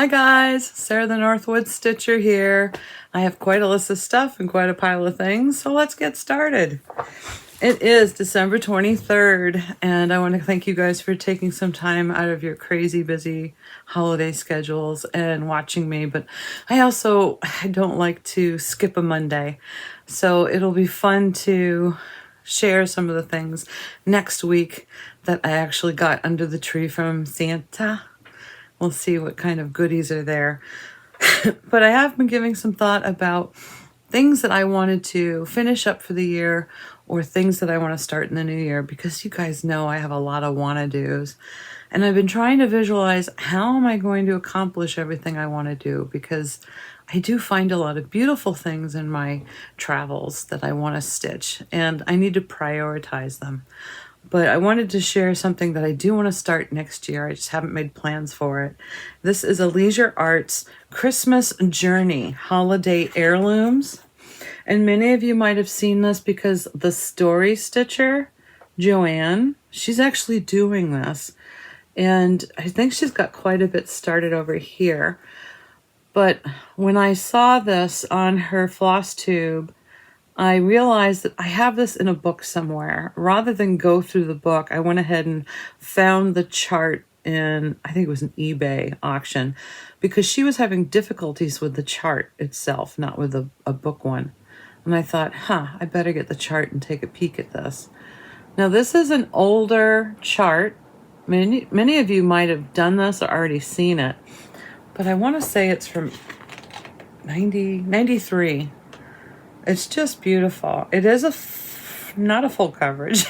Hi guys, Sarah the Northwoods Stitcher here. I have quite a list of stuff and quite a pile of things, so let's get started. It is December 23rd, and I want to thank you guys for taking some time out of your crazy busy holiday schedules and watching me, but I don't like to skip a Monday, so it'll be fun to share some of the things next week that I actually got under the tree from Santa. We'll see what kind of goodies are there. But I have been giving some thought about things that I wanted to finish up for the year or things that I want to start in the new year, because you guys know I have a lot of wanna-dos. And I've been trying to visualize, how am I going to accomplish everything I want to do? Because I do find a lot of beautiful things in my travels that I want to stitch, and I need to prioritize them. But I wanted to share something that I do want to start next year. I just haven't made plans for it. This is a Leisure Arts Christmas Journey Holiday Heirlooms. And many of you might have seen this because the story stitcher, Joanne, she's actually doing this. And I think she's got quite a bit started over here. But when I saw this on her FLOSSTUBE, I realized that I have this in a book somewhere. Rather than go through the book, I went ahead and found the chart in, I think it was an eBay auction, because she was having difficulties with the chart itself, not with a book one. And I thought, I better get the chart and take a peek at this. Now, this is an older chart. Many of you might have done this or already seen it, but I want to say it's from 93. It's just beautiful. It is not a full coverage,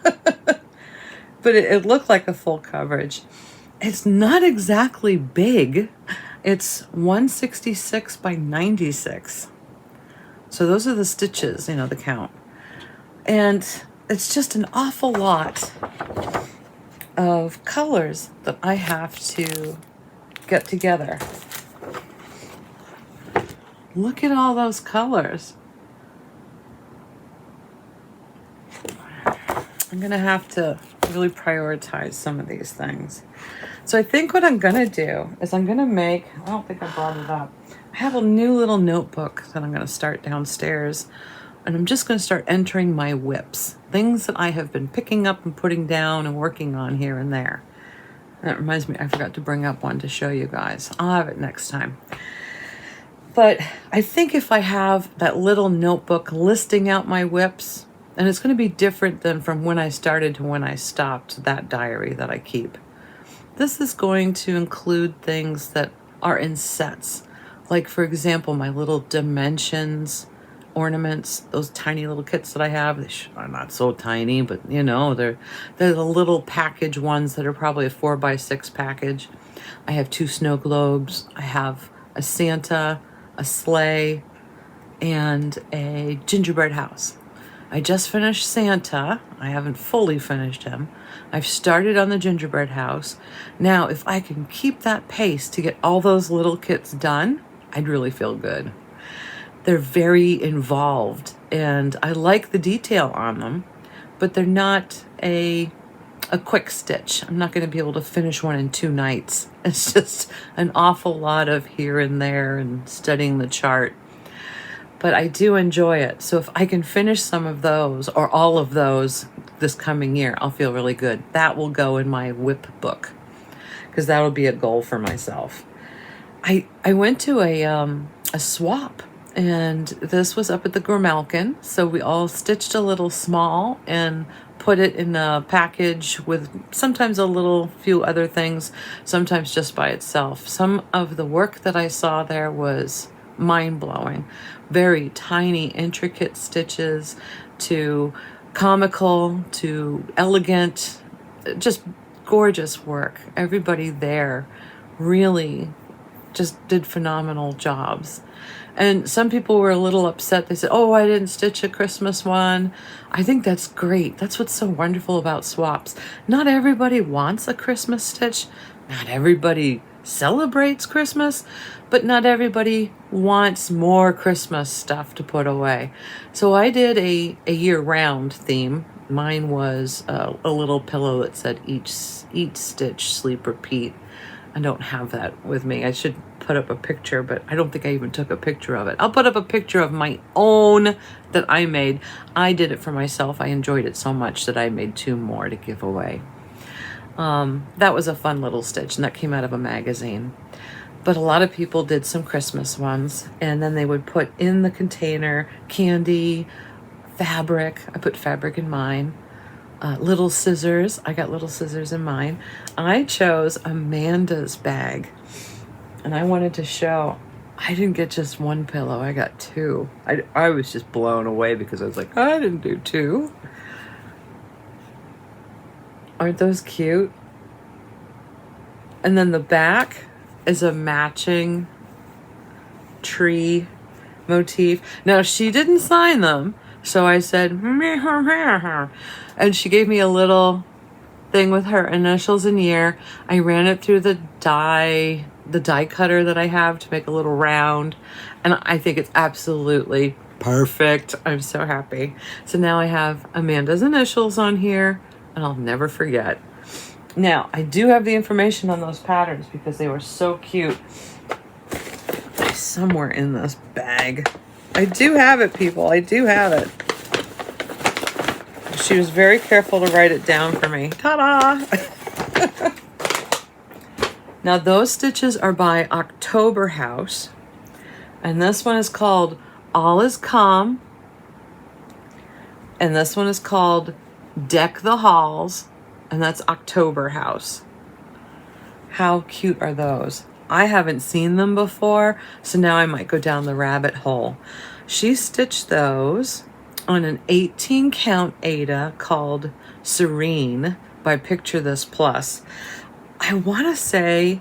but it looked like a full coverage. It's not exactly big. It's 166 by 96. So those are the stitches, the count. And it's just an awful lot of colors that I have to get together. Look at all those colors. I'm going to have to really prioritize some of these things. So I think what I'm going to do is I'm going to make, I don't think I brought it up. I have a new little notebook that I'm going to start downstairs. And I'm just going to start entering my whips. Things that I have been picking up and putting down and working on here and there. That reminds me, I forgot to bring up one to show you guys. I'll have it next time. But I think if I have that little notebook listing out my whips, and it's going to be different than from when I started to when I stopped, that diary that I keep. This is going to include things that are in sets. Like, for example, my little dimensions ornaments, those tiny little kits that I have. They are not so tiny, but they're the little package ones that are probably a 4x6 package. I have 2 snow globes. I have a Santa, a sleigh, and a gingerbread house. I just finished Santa. I haven't fully finished him. I've started on the gingerbread house. Now, if I can keep that pace to get all those little kits done, I'd really feel good. They're very involved, and I like the detail on them, but they're not a quick stitch. I'm not going to be able to finish one in 2 nights. It's just an awful lot of here and there and studying the chart. But I do enjoy it. So if I can finish some of those or all of those this coming year, I'll feel really good. That will go in my whip book, because that'll be a goal for myself. I went to a swap, and this was up at the Grimalkin. So we all stitched a little small and put it in a package with sometimes a little few other things, sometimes just by itself. Some of the work that I saw there was mind-blowing. Very tiny, intricate stitches to comical to elegant, just gorgeous work. Everybody there really just did phenomenal jobs. And some people were a little upset. They said, oh, I didn't stitch a Christmas one. I think that's great. That's what's so wonderful about swaps. Not everybody wants a Christmas stitch. Not everybody celebrates Christmas, but not everybody wants more Christmas stuff to put away. So I did a year-round theme. Mine was a little pillow that said each stitch, sleep, repeat. I don't have that with me. I should put up a picture, but I don't think I even took a picture of it. I'll put up a picture of my own that I made. I did it for myself. I enjoyed it so much that I made 2 more to give away. That was a fun little stitch, and that came out of a magazine. But a lot of people did some Christmas ones, and then they would put in the container candy, fabric. I put fabric in mine. Little scissors. I got little scissors in mine. I chose Amanda's bag, and I wanted to show I didn't get just 1 pillow. I got 2. I was just blown away because I was like, I didn't do 2. Aren't those cute? And then the back is a matching tree motif. Now, she didn't sign them, so I said, and she gave me a little thing with her initials and year. I ran it through the die cutter that I have to make a little round, and I think it's absolutely perfect. I'm so happy. So now I have Amanda's initials on here, and I'll never forget. Now, I do have the information on those patterns because they were so cute. Somewhere in this bag. I do have it, people. I do have it. She was very careful to write it down for me. Ta-da! Now, those stitches are by October House. And this one is called All Is Calm. And this one is called Deck the Halls. And that's October House. How cute are those? I haven't seen them before, so now I might go down the rabbit hole. She stitched those on an 18 count Aida called Serene by Picture This Plus. I want to say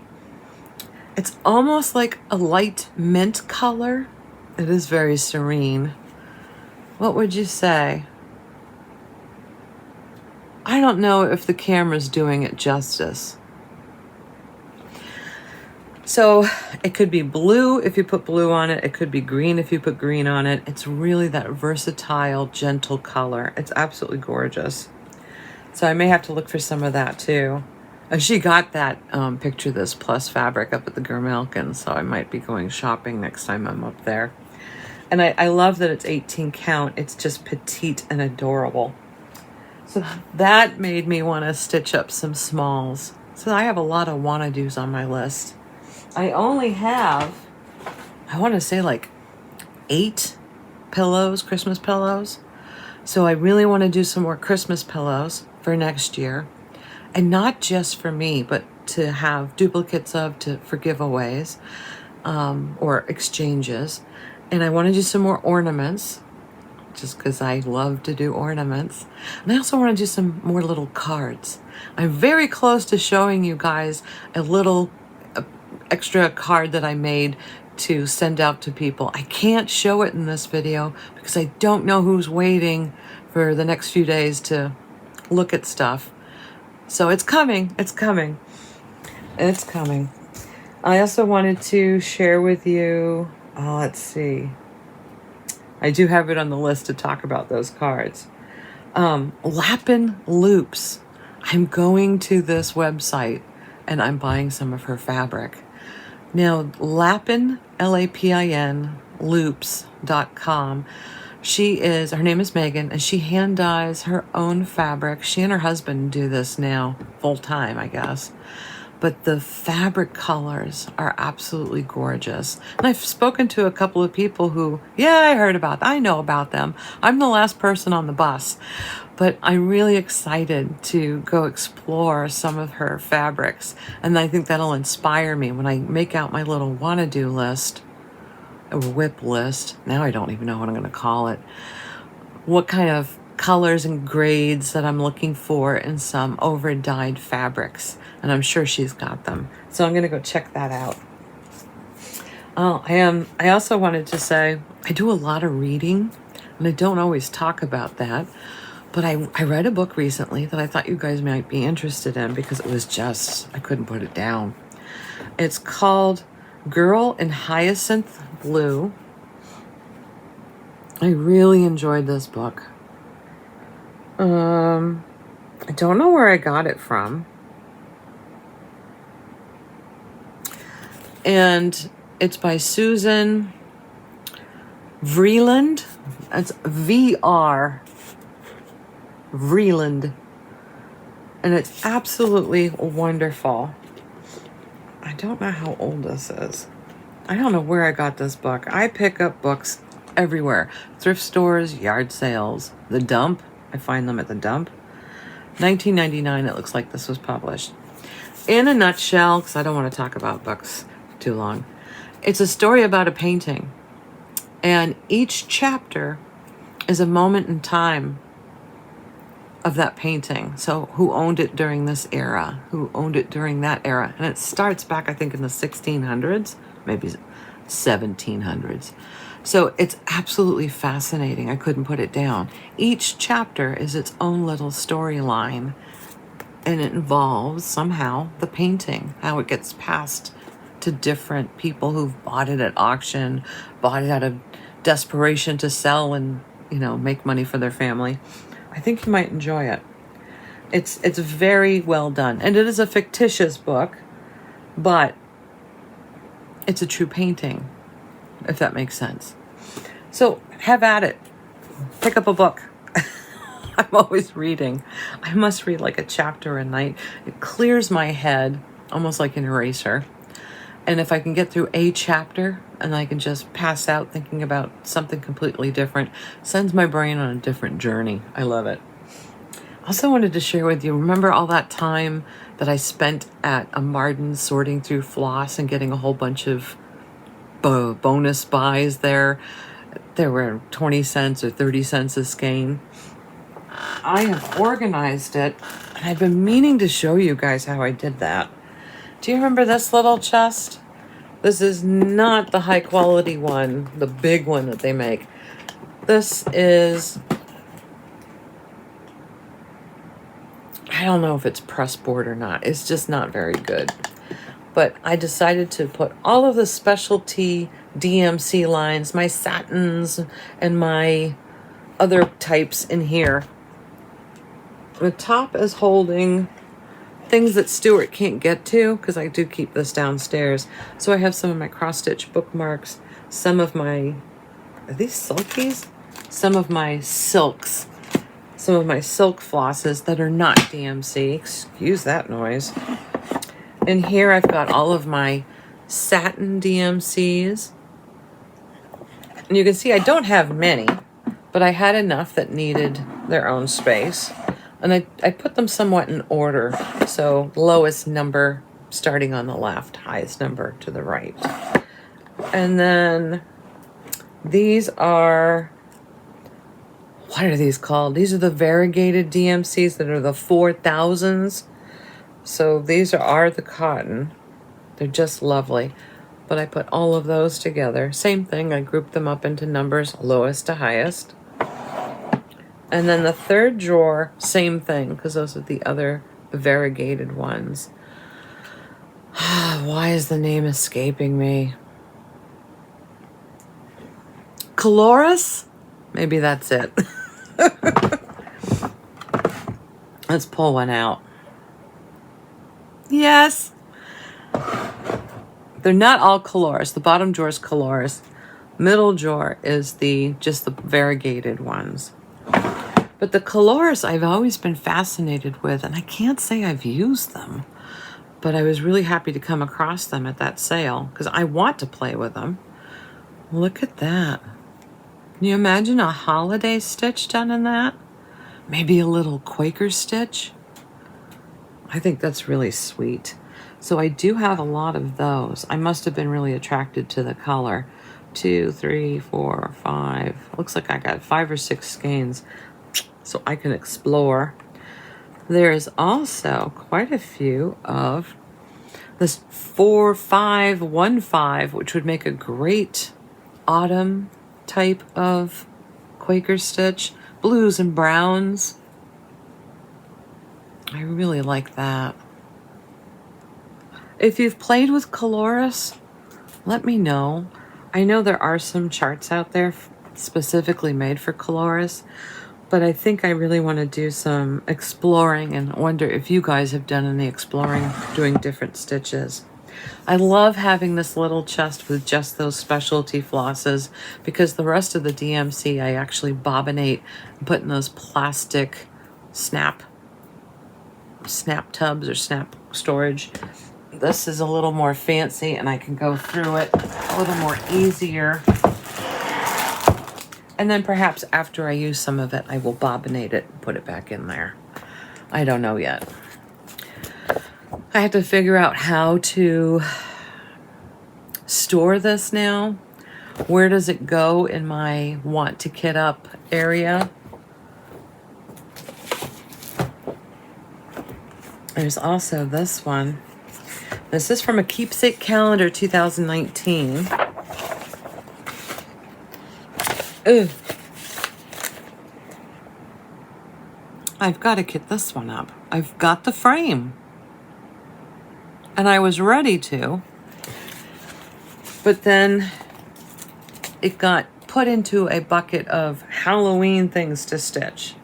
it's almost like a light mint color. It is very serene. What would you say? I don't know if the camera's doing it justice. So it could be blue if you put blue on it. It could be green if you put green on it. It's really that versatile, gentle color. It's absolutely gorgeous. So I may have to look for some of that too. She got that Picture This Plus fabric up at the Germelkin, so I might be going shopping next time I'm up there. And I love that it's 18 count. It's just petite and adorable. So that made me want to stitch up some smalls. So I have a lot of wanna-dos on my list. I only have, I want to say like 8 pillows, Christmas pillows. So I really want to do some more Christmas pillows for next year. And not just for me, but to have duplicates of for giveaways or exchanges. And I want to do some more ornaments, just because I love to do ornaments. And I also want to do some more little cards. I'm very close to showing you guys a little extra card that I made to send out to people. I can't show it in this video because I don't know who's waiting for the next few days to look at stuff. So it's coming, it's coming, it's coming. I also wanted to share with you, let's see. I do have it on the list to talk about those cards. Lapen Loops. I'm going to this website and I'm buying some of her fabric. Now, Lapen, L-A-P-I-N, loops.com. Her name is Megan, and she hand dyes her own fabric. She and her husband do this now full time, I guess. But the fabric colors are absolutely gorgeous. And I've spoken to a couple of people who, I heard about them. I know about them. I'm the last person on the bus. But I'm really excited to go explore some of her fabrics. And I think that'll inspire me when I make out my little wanna-do list, or whip list. Now I don't even know what I'm gonna call it. What kind of colors and grades that I'm looking for in some over-dyed fabrics. And I'm sure she's got them. So I'm gonna go check that out. I also wanted to say, I do a lot of reading, and I don't always talk about that. But I read a book recently that I thought you guys might be interested in because it was just, I couldn't put it down. It's called Girl in Hyacinth Blue. I really enjoyed this book. I don't know where I got it from. And it's by Susan Vreeland. It's VR Vreeland. And it's absolutely wonderful. I don't know how old this is. I don't know where I got this book. I pick up books everywhere. Thrift stores, yard sales, the dump. I find them at the dump. 1999, it looks like this was published. In a nutshell, because I don't want to talk about books too long, it's a story about a painting. And each chapter is a moment in time of that painting. So who owned it during this era? Who owned it during that era? And it starts back, I think, in the 1600s, maybe 1700s. So it's absolutely fascinating. I couldn't put it down. Each chapter is its own little storyline, and it involves somehow the painting, how it gets passed to different people who've bought it at auction, bought it out of desperation to sell and, you know, make money for their family. I think you might enjoy it. It's very well done. And it is a fictitious book, but it's a true painting, if that makes sense. So have at it. Pick up a book. I'm always reading. I must read like a chapter a night. It clears my head, almost like an eraser. And if I can get through a chapter and I can just pass out thinking about something completely different, sends my brain on a different journey. I love it. Also wanted to share with you, remember all that time that I spent at a Martin sorting through floss and getting a whole bunch of bonus buys there? There were 20 cents or 30 cents a skein. I have organized it, and I've been meaning to show you guys how I did that. Do you remember this little chest? This is not the high quality one, the big one that they make. This is, I don't know if it's press board or not. It's just not very good. But I decided to put all of the specialty DMC lines, my satins and my other types in here. The top is holding things that Stuart can't get to, because I do keep this downstairs. So I have some of my cross-stitch bookmarks, some of my, are these silkies? Some of my silks, some of my silk flosses that are not DMC. Excuse that noise. And here I've got all of my satin DMCs. And you can see I don't have many, but I had enough that needed their own space. And I put them somewhat in order. So lowest number starting on the left, highest number to the right. And then these are, what are these called? These are the variegated DMCs that are the 4000s. So these are the cotton. They're just lovely. But I put all of those together. Same thing, I grouped them up into numbers, lowest to highest. And then the third drawer, same thing, because those are the other variegated ones. Why is the name escaping me? Caloras? Maybe that's it. Let's pull one out. Yes. They're not all Caloras. The bottom drawer is Caloras. Middle drawer is just the variegated ones. But the Caloras I've always been fascinated with, and I can't say I've used them, but I was really happy to come across them at that sale because I want to play with them. Look at that. Can you imagine a holiday stitch done in that? Maybe a little Quaker stitch? I think that's really sweet. So I do have a lot of those. I must have been really attracted to the color. 2, 3, 4, 5. Looks like I got 5 or 6 skeins. So I can explore. There is also quite a few of this 4-5-1-5, which would make a great autumn type of Quaker stitch. Blues and browns. I really like that. If you've played with Caloras, let me know. I know there are some charts out there specifically made for Caloras, but I think I really want to do some exploring and wonder if you guys have done any exploring doing different stitches. I love having this little chest with just those specialty flosses because the rest of the DMC I actually bobbinate and put in those plastic snap tubs or snap storage. This is a little more fancy and I can go through it a little more easier. And then perhaps after I use some of it, I will bobbinate it and put it back in there. I don't know yet. I have to figure out how to store this now. Where does it go in my want to kit up area? There's also this one. This is from a keepsake calendar 2019. Ugh. I've got to kit this one up. I've got the frame. And I was ready to. But then it got put into a bucket of Halloween things to stitch.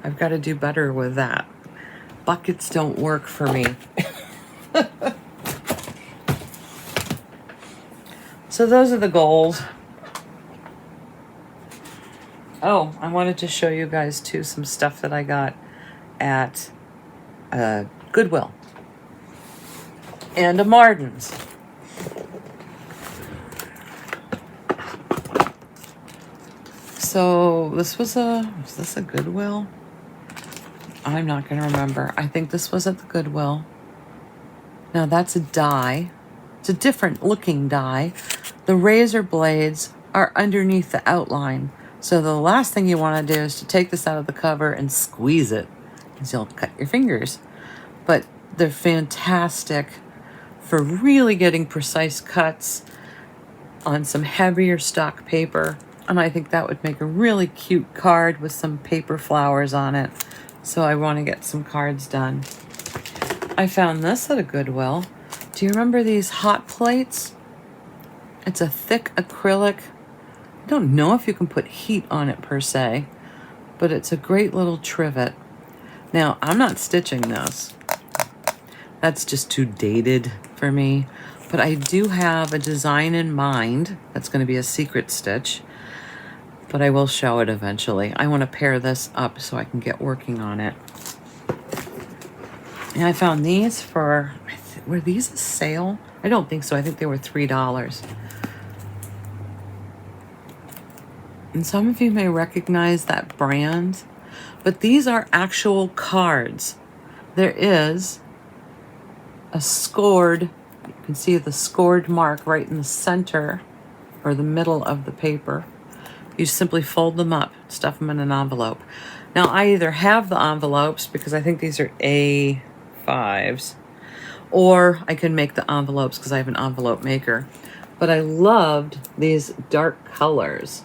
I've got to do better with that. Buckets don't work for me. So those are the goals. Oh, I wanted to show you guys too some stuff that I got at Goodwill and a Martin's. So this was this a Goodwill? I'm not going to remember. I think this was at the Goodwill. Now that's a die. It's a different looking die. The razor blades are underneath the outline. So the last thing you want to do is to take this out of the cover and squeeze it, because you'll cut your fingers. But they're fantastic for really getting precise cuts on some heavier stock paper. And I think that would make a really cute card with some paper flowers on it. So I want to get some cards done. I found this at a Goodwill. Do you remember these hot plates? It's a thick acrylic. I don't know if you can put heat on it per se, but it's a great little trivet. Now, I'm not stitching this. That's just too dated for me. But I do have a design in mind that's going to be a secret stitch, but I will show it eventually. I want to pair this up so I can get working on it. And I found these for, were these a sale? I don't think so. I think they were $3. And some of you may recognize that brand, but these are actual cards. There is a scored, you can see the scored mark right in the center or the middle of the paper. You simply fold them up, stuff them in an envelope. Now I either have the envelopes because I think these are A5s, or I can make the envelopes because I have an envelope maker. But I loved these dark colors.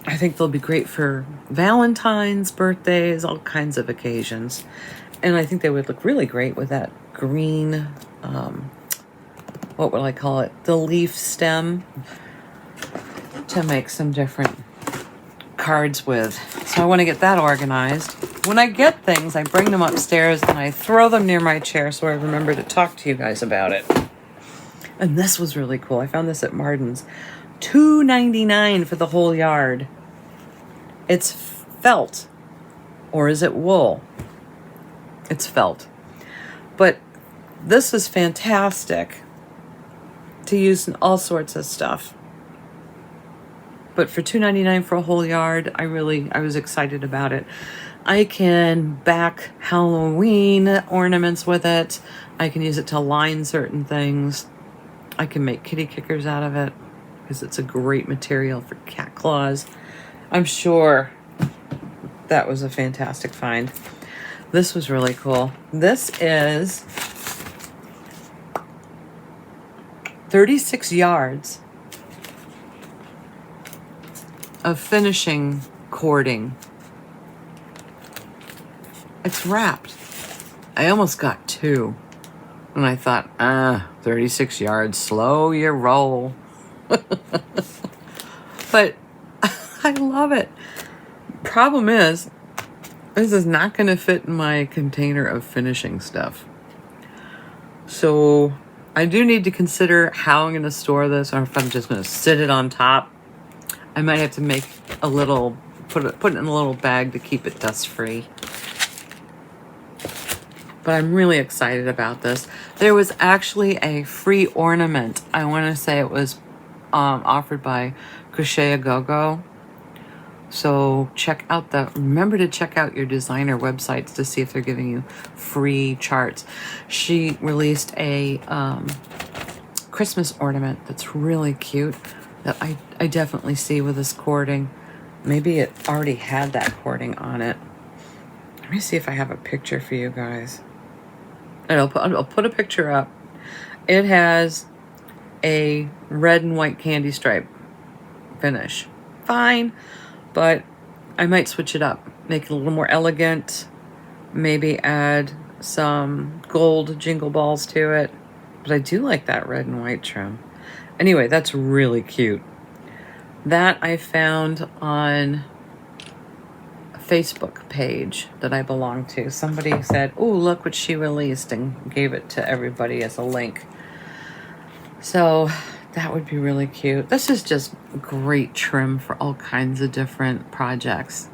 I think they'll be great for Valentine's, birthdays, all kinds of occasions. And I think they would look really great with that green, what would I call it? The leaf stem to make some different cards with. So I want to get that organized. When I get things, I bring them upstairs and I throw them near my chair so I remember to talk to you guys about it. And this was really cool. I found this at Martin's. $2.99 for the whole yard. It's felt, or is it wool? It's felt. But this is fantastic to use in all sorts of stuff. But for $2.99 for a whole yard, I was excited about it. I can back Halloween ornaments with it. I can use it to line certain things. I can make kitty kickers out of it, because it's a great material for cat claws. I'm sure that was a fantastic find. This was really cool. This is 36 yards of finishing cording. It's wrapped. I almost got 2. And I thought, 36 yards, slow your roll. But I love it. Problem is, this is not going to fit in my container of finishing stuff. So I do need to consider how I'm going to store this, or if I'm just going to sit it on top. I might have to make a little, put it in a little bag to keep it dust free. But I'm really excited about this. There was actually a free ornament. I want to say it was offered by Crocette Gogo. So remember to check out your designer websites to see if they're giving you free charts. She released a Christmas ornament that's really cute that I definitely see with this cording. Maybe it already had that cording on it. Let me see if I have a picture for you guys. And I'll put a picture up. It has a red and white candy stripe finish. Fine, but I might switch it up. Make it a little more elegant. Maybe add some gold jingle balls to it. But I do like that red and white trim. Anyway, that's really cute. That I found on Facebook page that I belong to. Somebody said, oh, look what she released, and gave it to everybody as a link. So that would be really cute. This is just great trim for all kinds of different projects.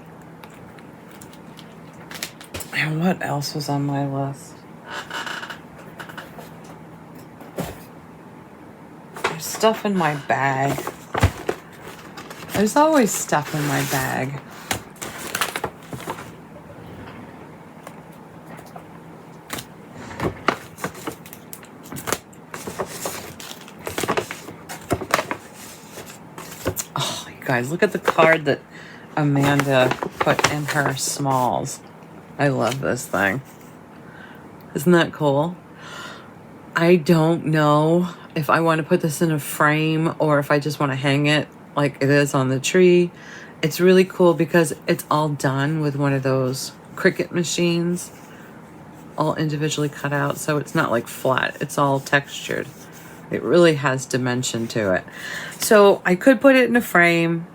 And what else was on my list? There's stuff in my bag. There's always stuff in my bag. Guys, look at the card that Amanda put in her smalls. I love this thing. Isn't that cool? I don't know if I want to put this in a frame or if I just want to hang it like it is on the tree. It's really cool because it's all done with one of those Cricut machines, all individually cut out, so it's not like flat. It's all textured. It really has dimension to it. So I could put it in a frame,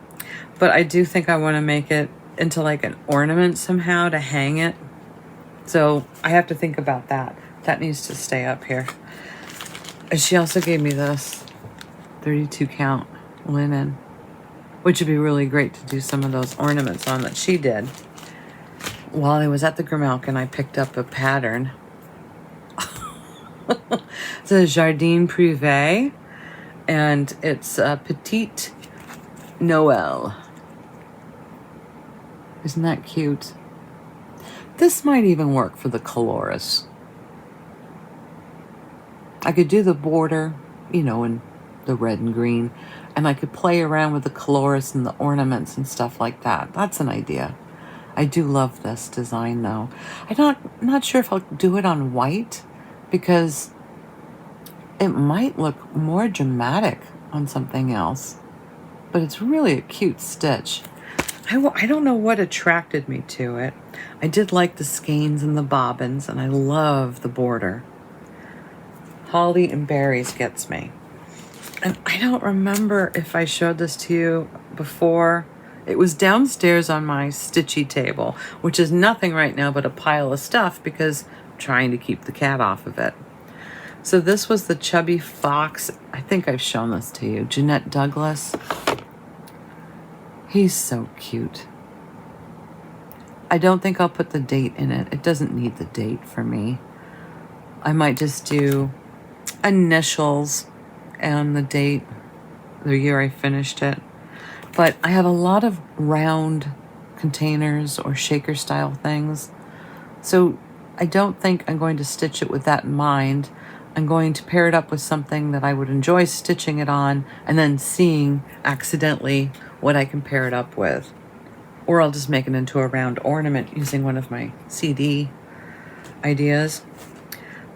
but I do think I want to make it into like an ornament somehow to hang it. So I have to think about that. That needs to stay up here. And she also gave me this 32 count linen, which would be really great to do some of those ornaments on that she did. While I was at the Grimalkin, I picked up a pattern. It's a Jardine PR, and it's a Petite Noël. Isn't that cute? This might even work for the Caloras. I could do the border, you know, in the red and green, and I could play around with the Caloras and the ornaments and stuff like that. That's an idea. I do love this design, though. I'm not sure if I'll do it on white, because it might look more dramatic on something else. But it's really a cute stitch. I don't know what attracted me to it. I did like the skeins and the bobbins, and I love the border. Holly and berries gets me. And I don't remember if I showed this to you before. It was downstairs on my stitchy table, which is nothing right now but a pile of stuff because I'm trying to keep the cat off of it. So this was the Chubby Fox. I think I've shown this to you. Jeanette Douglas. He's so cute. I don't think I'll put the date in it. It doesn't need the date for me. I might just do initials and the date, the year I finished it. But I have a lot of round containers or shaker style things. So I don't think I'm going to stitch it with that in mind. I'm going to pair it up with something that I would enjoy stitching it on and then seeing accidentally what I can pair it up with. Or I'll just make it into a round ornament using one of my CD ideas.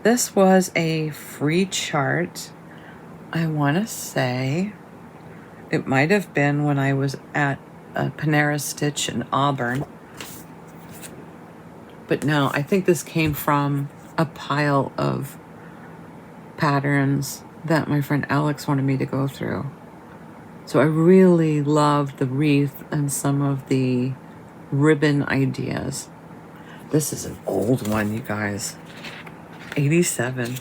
This was a free chart. I want to say it might have been when I was at Panera Stitch in Auburn. But no, I think this came from a pile of patterns that my friend Alex wanted me to go through. So I really loved the wreath and some of the ribbon ideas. This is an old one, you guys. 87.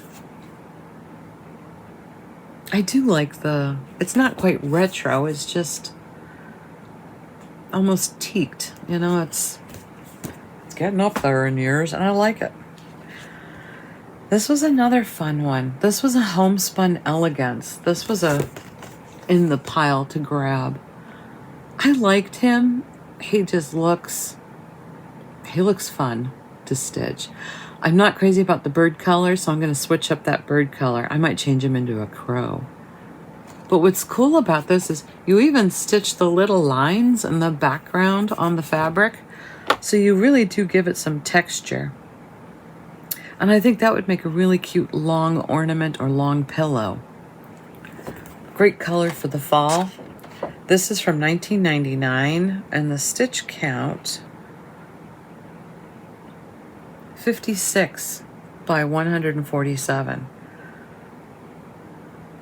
I do like it's not quite retro, it's just almost teaked, you know, it's getting up there in years, and I like it. This was another fun one. This was a homespun elegance. This was in the pile to grab. I liked him. He looks fun to stitch. I'm not crazy about the bird color, so I'm going to switch up that bird color. I might change him into a crow. But what's cool about this is you even stitch the little lines in the background on the fabric, so you really do give it some texture. And I think that would make a really cute long ornament or long pillow. Great color for the fall. This is from 1999, and the stitch count 56 by 147.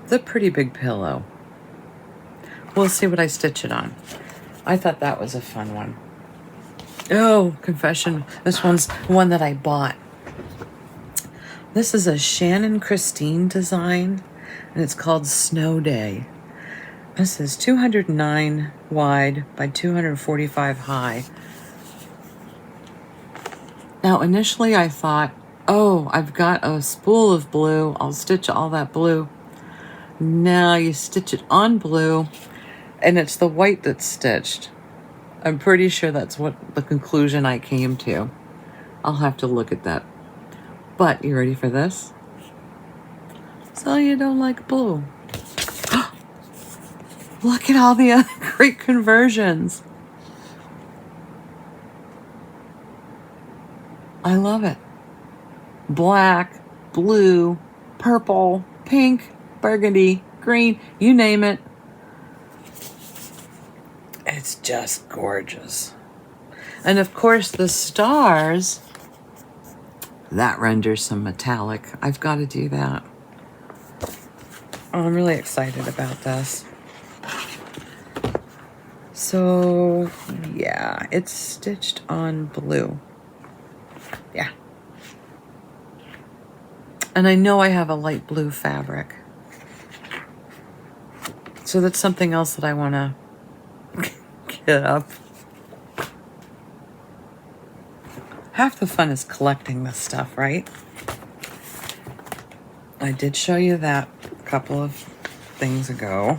It's a pretty big pillow. We'll see what I stitch it on. I thought that was a fun one. Oh, confession. This one's one that I bought. This is a Shannon Christine design, and it's called Snow Day. This is 209 wide by 245 high. Now, initially I thought, oh, I've got a spool of blue. I'll stitch all that blue. Now you stitch it on blue, and it's the white that's stitched. I'm pretty sure that's what the conclusion I came to. I'll have to look at that. But you ready for this? So you don't like blue. Look at all the other great conversions. I love it. Black, blue, purple, pink, burgundy, green, you name it. It's just gorgeous. And of course the stars, that renders some metallic. I've got to do that. Oh, I'm really excited about this. So yeah, it's stitched on blue. Yeah. And I know I have a light blue fabric. So that's something else that I want to get up. Half the fun is collecting this stuff, right? I did show you that a couple of things ago.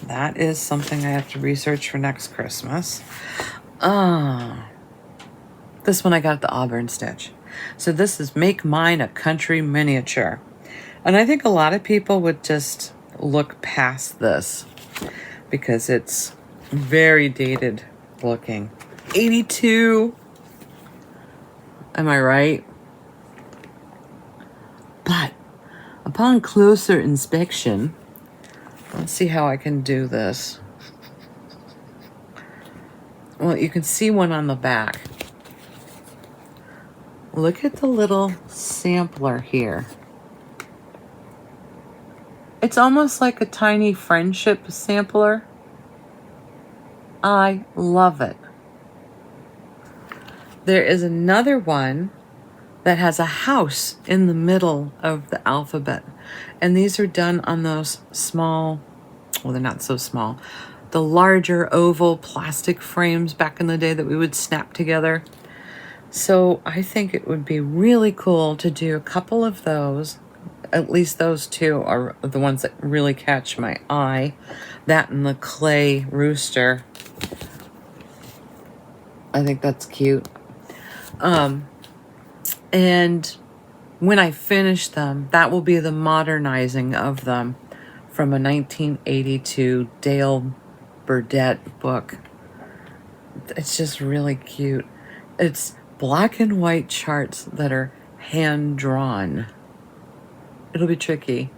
That is something I have to research for next Christmas. This one I got at the Auburn Stitch. So this is Make Mine a Country Miniature. And I think a lot of people would just look past this because it's very dated looking. 82. Am I right? But upon closer inspection, let's see how I can do this. Well, you can see one on the back. Look at the little sampler here. It's almost like a tiny friendship sampler. I love it. There is another one that has a house in the middle of the alphabet. And these are done on those small, well, they're not so small, the larger oval plastic frames back in the day that we would snap together. So I think it would be really cool to do a couple of those. At least those two are the ones that really catch my eye. That and the clay rooster. I think that's cute. And when I finish them, that will be the modernizing of them from a 1982 Dale Burdett book. It's just really cute. It's black and white charts that are hand-drawn. It'll be tricky.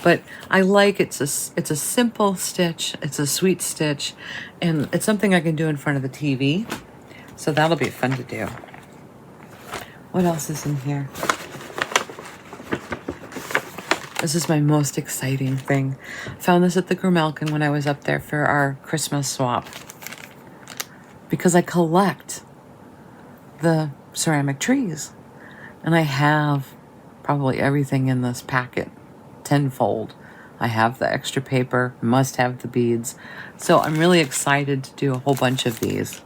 But I like it's a simple stitch. It's a sweet stitch. And it's something I can do in front of the TV. So that'll be fun to do. What else is in here? This is my most exciting thing. Found this at the Grimelkin when I was up there for our Christmas swap. Because I collect the ceramic trees. And I have probably everything in this packet. tenfold. I have the extra paper, must have the beads. So I'm really excited to do a whole bunch of these.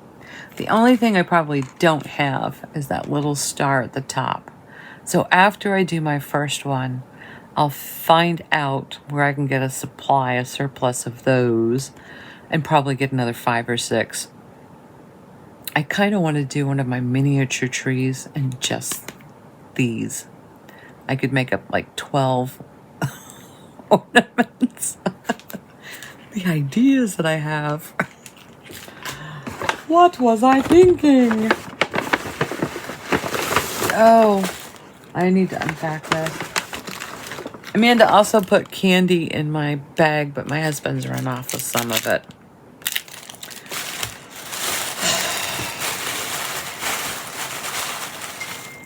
The only thing I probably don't have is that little star at the top. So after I do my first one, I'll find out where I can get a supply, a surplus of those, and probably get another 5 or 6. I kind of want to do one of my miniature trees and just these. I could make up like 12 ornaments. The ideas that I have. What was I thinking? Oh, I need to unpack this. Amanda also put candy in my bag, but my husband's run off with some of it.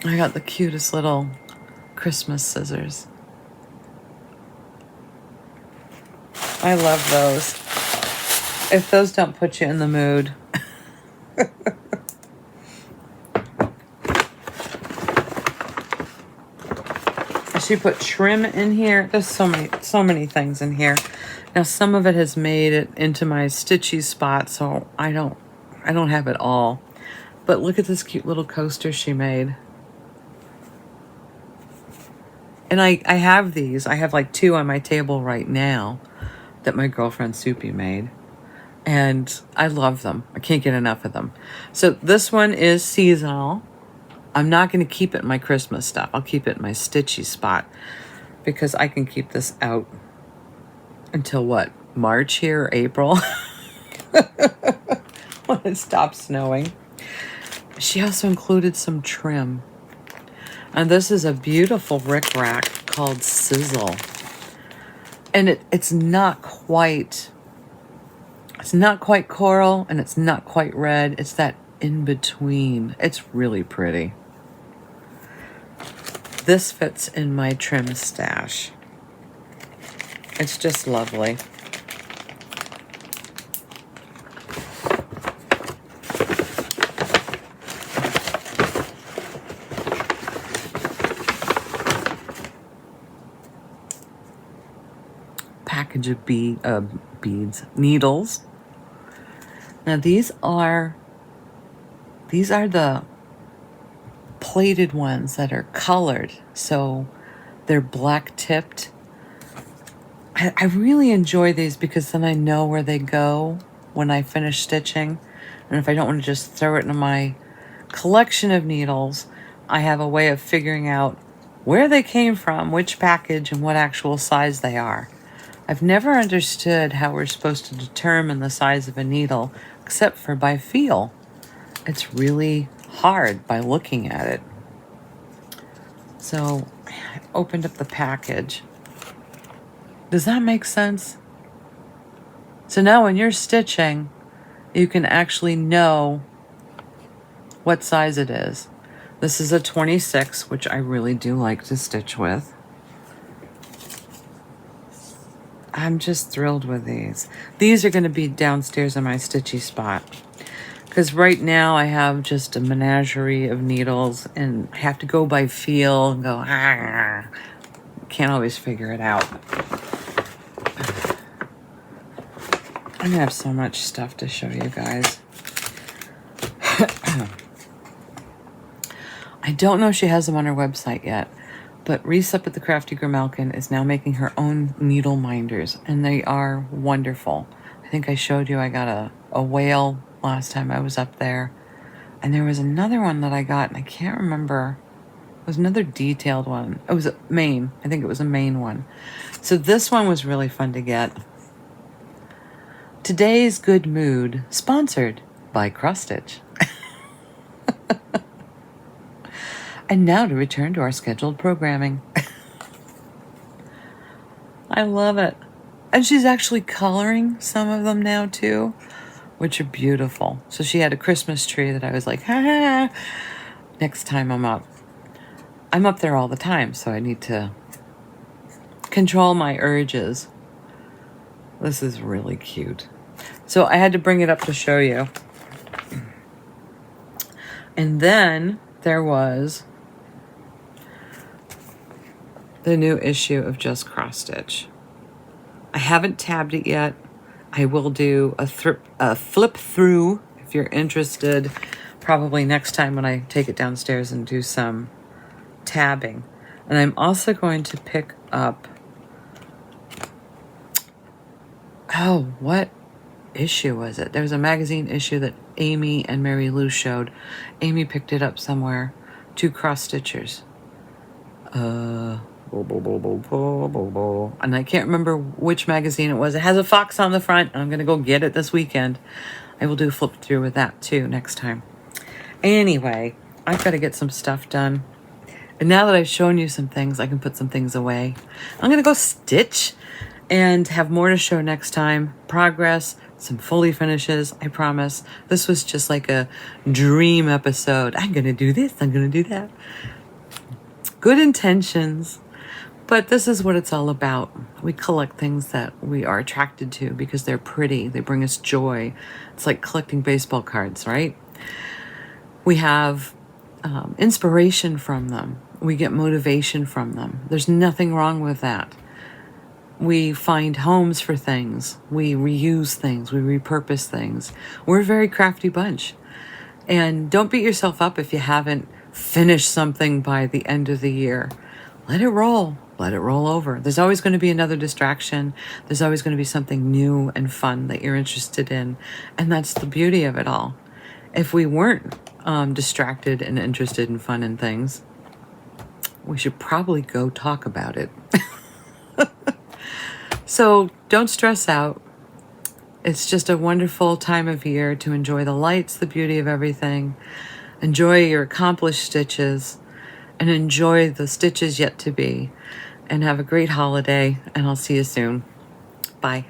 I got the cutest little Christmas scissors. I love those. If those don't put you in the mood. She put trim in here. There's so many things in here. Now some of it has made it into my stitchy spot, so I don't have it all. But look at this cute little coaster she made. And I have these. I have like 2 on my table right now that my girlfriend Soupy made. And I love them. I can't get enough of them. So this one is seasonal. I'm not going to keep it in my Christmas stuff. I'll keep it in my stitchy spot because I can keep this out until what? March here, or April? When it stops snowing. She also included some trim. And this is a beautiful rickrack called Sizzle. And it's not quite coral and it's not quite red. It's that in between. It's really pretty. This fits in my trim stash. It's just lovely. Package of beads, needles. Now these are the plated ones that are colored, so they're black tipped. I really enjoy these because then I know where they go when I finish stitching, and if I don't want to just throw it in my collection of needles, I have a way of figuring out where they came from, which package, and what actual size they are. I've never understood how we're supposed to determine the size of a needle except for by feel. It's really hard by looking at it. So I opened up the package. Does that make sense? So now when you're stitching, you can actually know what size it is. This is a 26, which I really do like to stitch with. I'm just thrilled with these. These are going to be downstairs in my stitchy spot. Because right now I have just a menagerie of needles and I have to go by feel and go, can't always figure it out. I'm going to have so much stuff to show you guys. I don't know if she has them on her website yet, but Reese up at the Crafty Galcon is now making her own needle minders, and they are wonderful. I think I showed you I got a whale last time I was up there, and there was another one that I got, and I can't remember. It was another detailed one. It was a Maine. I think it was a Maine one. So this one was really fun to get. Today's Good Mood, sponsored by Cross Stitch. And now to return to our scheduled programming. I love it. And she's actually coloring some of them now too, which are beautiful. So she had a Christmas tree that I was like, ha. Next time I'm up there all the time, so I need to control my urges. This is really cute. So I had to bring it up to show you. And then there was the new issue of Just Cross Stitch. I haven't tabbed it yet. I will do a flip through if you're interested, probably next time when I take it downstairs and do some tabbing. And I'm also going to pick up, oh, what issue was it? There was a magazine issue that Amy and Mary Lou showed. Amy picked it up somewhere. 2 cross stitchers. And I can't remember which magazine it was. It has a fox on the front, and I'm gonna go get it this weekend. I will do a flip through with that too next time. Anyway, I've got to get some stuff done. And now that I've shown you some things, I can put some things away. I'm gonna go stitch and have more to show next time. Progress, some fully finishes, I promise. This was just like a dream episode. I'm gonna do this, I'm gonna do that. Good intentions, but this is what it's all about. We collect things that we are attracted to because they're pretty, they bring us joy. It's like collecting baseball cards, right? We have inspiration from them. We get motivation from them. There's nothing wrong with that. We find homes for things. We reuse things. We repurpose things. We're a very crafty bunch. And don't beat yourself up if you haven't finished something by the end of the year. Let it roll. Let it roll over. There's always going to be another distraction. There's always going to be something new and fun that you're interested in. And that's the beauty of it all. If we weren't distracted and interested in fun and things, we should probably go talk about it. So don't stress out. It's just a wonderful time of year to enjoy the lights, the beauty of everything. Enjoy your accomplished stitches and enjoy the stitches yet to be. And have a great holiday, and I'll see you soon. Bye.